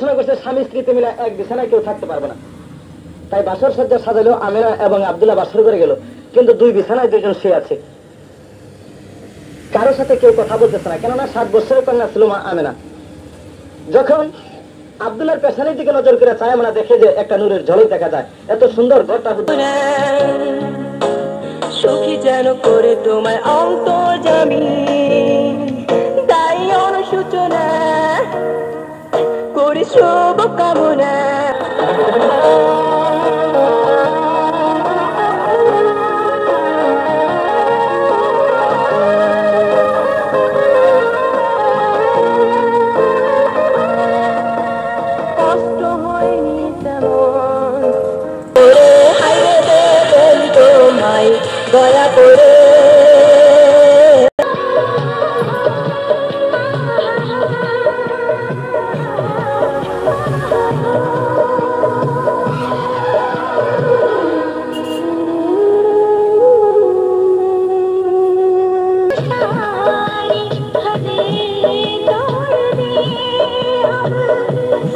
ঘোষণা করছে স্বামী স্ত্রীতে মিলে এক বিছানায় কেউ থাকতে পারবে না। তাই বাসর সজ্জা সাজালো, আমিনা এবং আব্দুল্লাহ বাসর করে গেল, কিন্তু দুই বিছানায় দুইজন শুয়ে আছে, কারোর সাথে কেউ কথা বলতেছে না, কেননা 7 বছরের কন্যা ছিল মা আমিনা। যখন আব্দুল্লাহর পেছনের দিকে নজর করে চায়, আমরা দেখে যে একটা নূরের ঝলক দেখা যায়, এত সুন্দর ঘরটা সখী যেন করে তোমায় অন্তর্যামী, তাই অনুসূচনা করি শুভ কামনা। কষ্ট হয়নি তেমন হাইরে দেবেন তোমায় দয়া করে।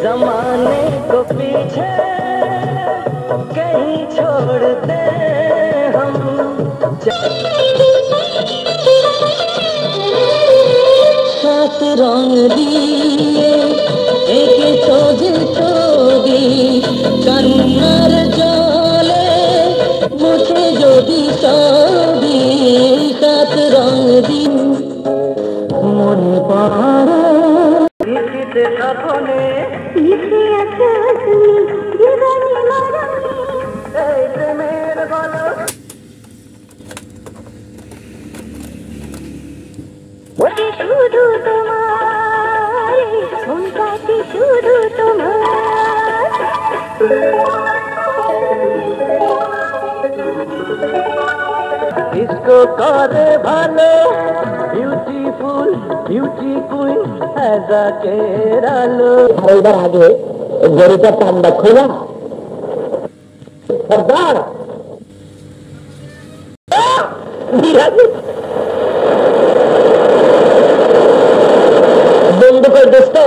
जमाने को पीछे कहीं छोड़ दे हम, सात रंग दिए एक सोझे ছবি কান্নার জলে মুছে যদি ছবি, সাত রং দিন মনে পড়ে ইতিতে তখনে ইতি আছে তুমি জীবনী মরণী এই প্রেমের বলো। ওটি শুধু তোমার মনটাটি শুধু তোমার, इसको करे ভালো বিউটিফুল বিউটি কুইন ऐसा केरालो। এবার আগে গরুটা পান্ডা খোলা সর্দার বন্ধু কই দোস্ত,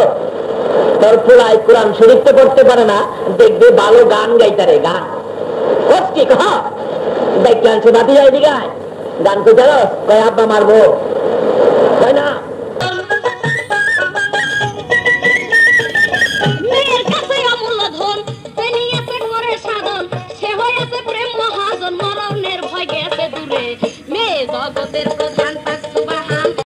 তোর ফুলাই কোরআন শরীফ তো পড়তে পারে না, দেখবে ভালো গান গাইতারে, গান কি কহ দেখলেন শোনাতে যাই দিঘায় গান তো জানো, কয় আব্বা মারবো, তাই না? মেয়ের কাছে অমূল্য ধন, তিনি আছে ঘরে সাধন, সে হয়েছে প্রেম মহাজন, মরণের ভয় গেছে দূরে, মেয়ে জগতের প্রধান।